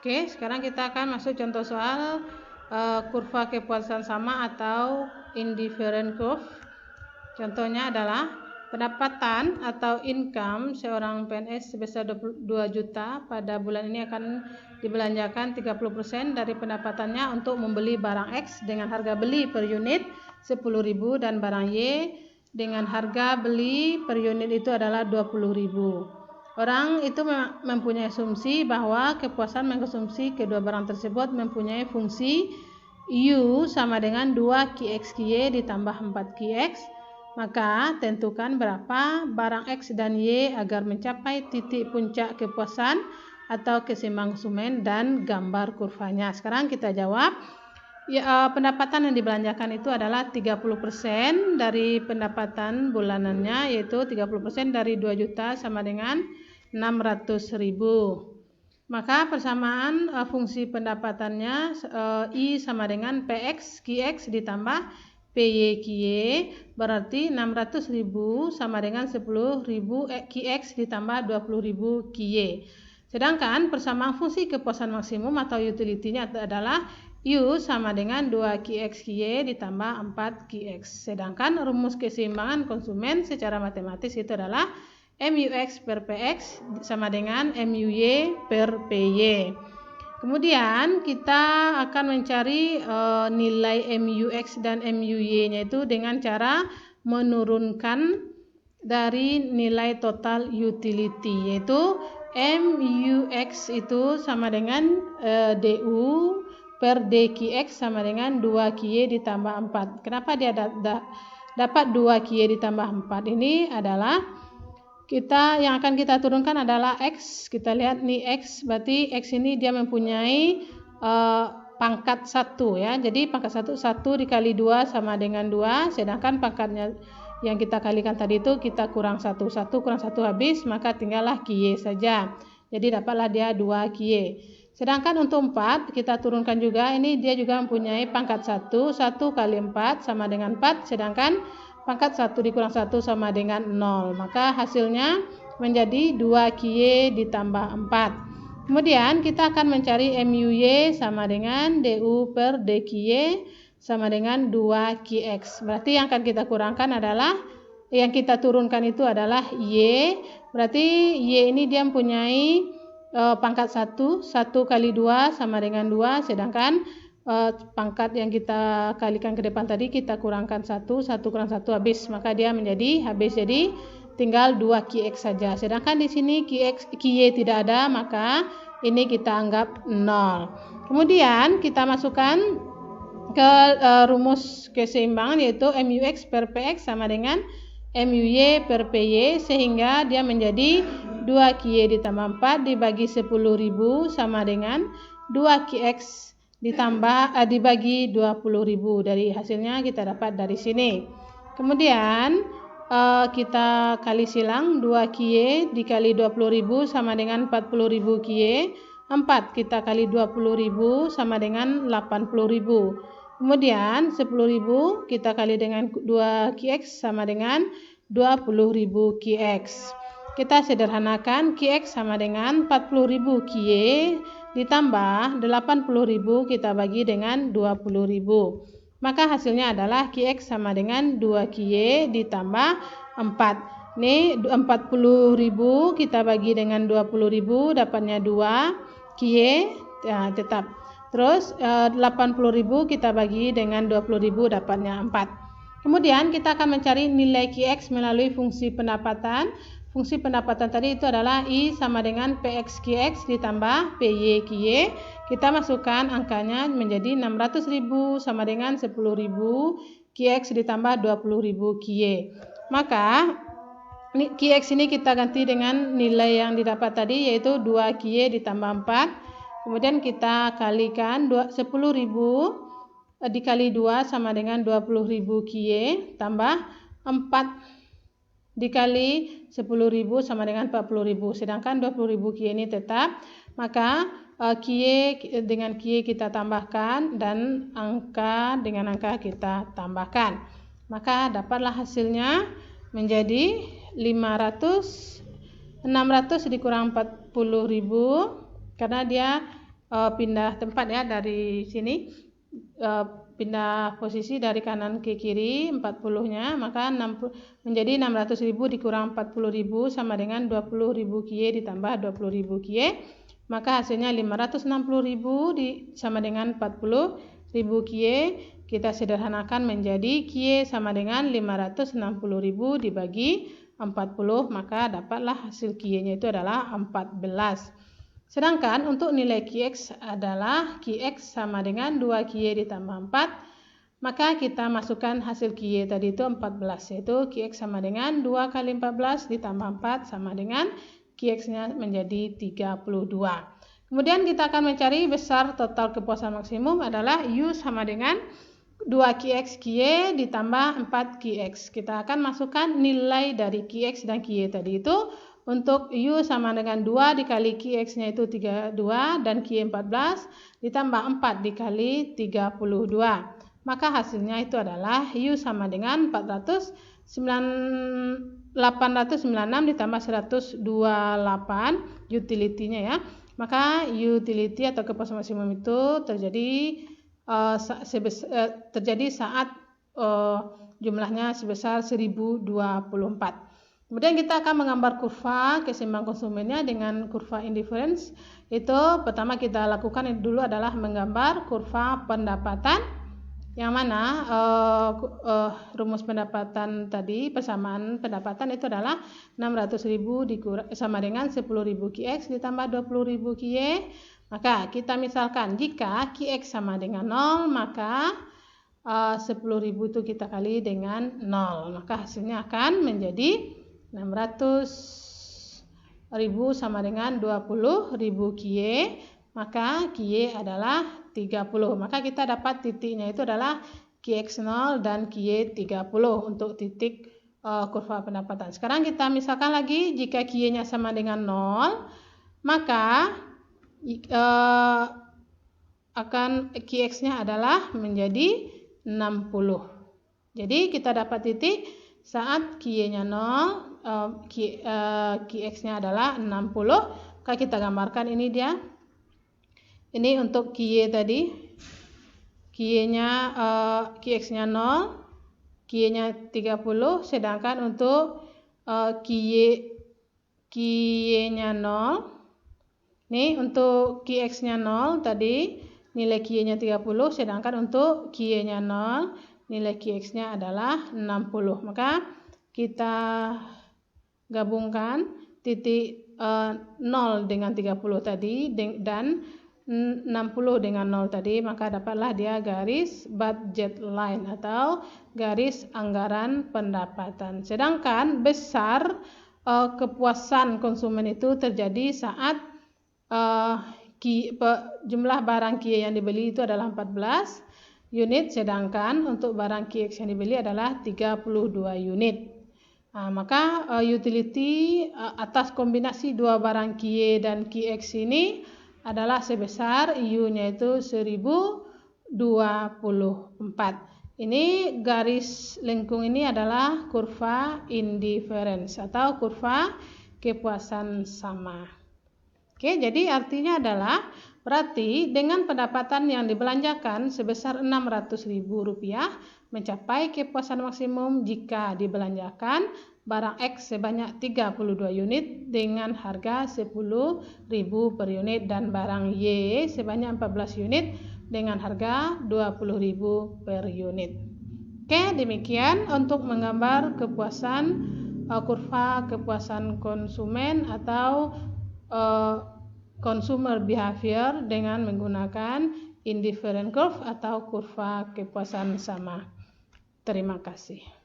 Oke, sekarang kita akan masuk contoh soal kurva kepuasan sama atau indifferent curve. Contohnya adalah pendapatan atau income seorang PNS sebesar 2 juta pada bulan ini akan dibelanjakan 30% dari pendapatannya untuk membeli barang X dengan harga beli per unit 10.000 dan barang Y dengan harga beli per unit itu adalah 20.000. Orang itu mempunyai asumsi bahwa kepuasan mengkonsumsi kedua barang tersebut mempunyai fungsi U sama dengan 2 QXY ditambah 4 QX. Maka tentukan berapa barang X dan Y agar mencapai titik puncak kepuasan atau keseimbangan konsumen dan gambar kurvanya. Sekarang kita jawab. Pendapatan yang dibelanjakan itu adalah 30% dari pendapatan bulanannya, yaitu 30% dari 2 juta sama dengan 600.000. Maka persamaan fungsi pendapatannya I sama dengan PX QX ditambah PY QY, berarti 600.000 sama dengan 10.000 QX ditambah 20.000 QY. Sedangkan persamaan fungsi kepuasan maksimum atau utility-nya adalah U sama dengan 2 QX QY ditambah 4 QX. Sedangkan rumus keseimbangan konsumen secara matematis itu adalah MUX per PX sama dengan MUY per PY. Kemudian kita akan mencari nilai MUX dan MUY-nya itu dengan cara menurunkan dari nilai total utility, yaitu MUX itu sama dengan DU per DQX sama dengan 2 QY ditambah 4. Kenapa dia dapat 2 QY ditambah 4? Ini adalah yang akan kita turunkan adalah X. Kita lihat nih X, berarti X ini dia mempunyai pangkat 1 ya. Jadi pangkat 1 dikali 2 sama dengan 2, sedangkan pangkatnya yang kita kalikan tadi itu kita kurang 1 kurang 1 habis, maka tinggallah QY saja. Jadi dapatlah dia 2 QY. Sedangkan untuk 4 kita turunkan juga, ini dia juga mempunyai pangkat 1 kali 4 sama dengan 4, sedangkan pangkat 1 dikurang 1 sama dengan 0. Maka hasilnya menjadi 2 QY ditambah 4. Kemudian kita akan mencari MUY sama dengan DU per DQY sama dengan 2 QX. Berarti yang akan kita kurangkan adalah, yang kita turunkan itu adalah Y. Berarti Y ini dia mempunyai pangkat 1 kali 2 sama dengan 2, sedangkan pangkat yang kita kalikan ke depan tadi kita kurangkan 1 kurang 1 habis, maka dia menjadi habis, jadi tinggal 2 QX saja. Sedangkan di sini QY tidak ada, maka ini kita anggap 0. Kemudian kita masukkan ke rumus keseimbangan, yaitu MUX per PX sama dengan MUY per PY, sehingga dia menjadi 2 QY ditambah 4 dibagi 10.000 sama dengan 2 QX ditambah dibagi 20.000. Dari hasilnya kita dapat dari sini. Kemudian kita kali silang, 2 QY dikali 20.000 sama dengan 40.000 QY. 4 kita kali 20.000 sama dengan 80.000. Kemudian 10.000 kita kali dengan 2 QX sama dengan 20.000 QX. Kita sederhanakan, QX sama dengan 40.000 QY ditambah 80.000 kita bagi dengan 20.000. Maka hasilnya adalah QX sama dengan 2 QY ditambah 4. Ini 40.000 kita bagi dengan 20.000 dapatnya 2 QY, ya, tetap. Terus 80.000 kita bagi dengan 20.000 dapatnya 4. Kemudian kita akan mencari nilai QX melalui fungsi pendapatan. Fungsi pendapatan tadi itu adalah I sama dengan PX QX ditambah PY QY. Kita masukkan angkanya menjadi 600.000 sama dengan 10.000 QX ditambah 20.000 QY. Maka QX ini kita ganti dengan nilai yang didapat tadi, yaitu 2 QY ditambah 4. Kemudian kita kalikan 10.000 dikali 2 sama dengan 20.000 QY tambah 4 dikali 10.000 sama dengan 40.000. Sedangkan 20.000 QY ini tetap, maka QY dengan QY kita tambahkan dan angka dengan angka kita tambahkan. Maka dapatlah hasilnya menjadi 600 dikurang 40.000, karena dia pindah tempat ya dari sini, pindah posisi dari kanan ke kiri 40-nya, maka menjadi 600.000 dikurang 40.000 sama dengan 20.000 kie ditambah 20.000 kie, maka hasilnya 560.000 sama dengan 40.000 kie. Kita sederhanakan menjadi kie sama dengan 560.000 dibagi 40, maka dapatlah hasil kie-nya itu adalah 14. Sedangkan untuk nilai Qx adalah Qx sama dengan 2 kie ditambah 4, maka kita masukkan hasil kie tadi itu 14, yaitu Qx sama dengan 2 kali 14 ditambah 4 sama dengan Qx-nya menjadi 32. Kemudian kita akan mencari besar total kepuasan maksimum adalah U sama dengan 2 Qx kie ditambah 4 Qx. Kita akan masukkan nilai dari Qx dan kie tadi itu. Untuk U sama dengan 2 dikali Qx-nya itu 32 dan Q 14 ditambah 4 dikali 32. Maka hasilnya itu adalah U sama dengan 896 ditambah 128 utility-nya ya. Maka utility atau kepuasan maksimum itu terjadi saat jumlahnya sebesar 1024. Kemudian kita akan menggambar kurva keseimbangan konsumennya dengan kurva indifference. Itu pertama kita lakukan dulu adalah menggambar kurva pendapatan, yang mana rumus pendapatan tadi, persamaan pendapatan itu adalah 600.000 sama dengan 10.000 Qx ditambah 20.000 kie. Maka kita misalkan jika Qx sama dengan 0, maka 10.000 itu kita kali dengan 0, maka hasilnya akan menjadi 600.000 sama dengan 20.000 kie, maka kie adalah 30. Maka kita dapat titiknya itu adalah Qx0 dan kie 30 untuk titik kurva pendapatan. Sekarang kita misalkan lagi jika kie-nya sama dengan 0, maka akan Qx-nya adalah menjadi 60. Jadi kita dapat titik saat kie-nya 0, Qx-nya adalah 60. Maka kita gambarkan ini dia. Ini untuk kie tadi. Kie-nya Qx-nya 0, kie-nya 30, sedangkan untuk kie-nya 0. Nih untuk Qx-nya 0 tadi nilai kie-nya 30, sedangkan untuk kie-nya 0 nilai Qx-nya adalah 60. Maka kita gabungkan titik 0 dengan 30 tadi dan 60 dengan 0 tadi, maka dapatlah dia garis budget line atau garis anggaran pendapatan. Sedangkan besar kepuasan konsumen itu terjadi saat jumlah barang kie yang dibeli itu adalah 14 unit, sedangkan untuk barang Qx yang dibeli adalah 32 unit. Maka utility atas kombinasi dua barang kie dan Qx ini adalah sebesar U-nya itu 1024. Ini garis lengkung ini adalah kurva indifference atau kurva kepuasan sama. Oke, jadi artinya adalah berarti dengan pendapatan yang dibelanjakan sebesar Rp600.000 mencapai kepuasan maksimum jika dibelanjakan barang X sebanyak 32 unit dengan harga 10.000 per unit dan barang Y sebanyak 14 unit dengan harga 20.000 per unit. Oke, demikian untuk menggambar kepuasan kurva kepuasan konsumen atau consumer behavior dengan menggunakan indifferent curve atau kurva kepuasan sama. Terima kasih.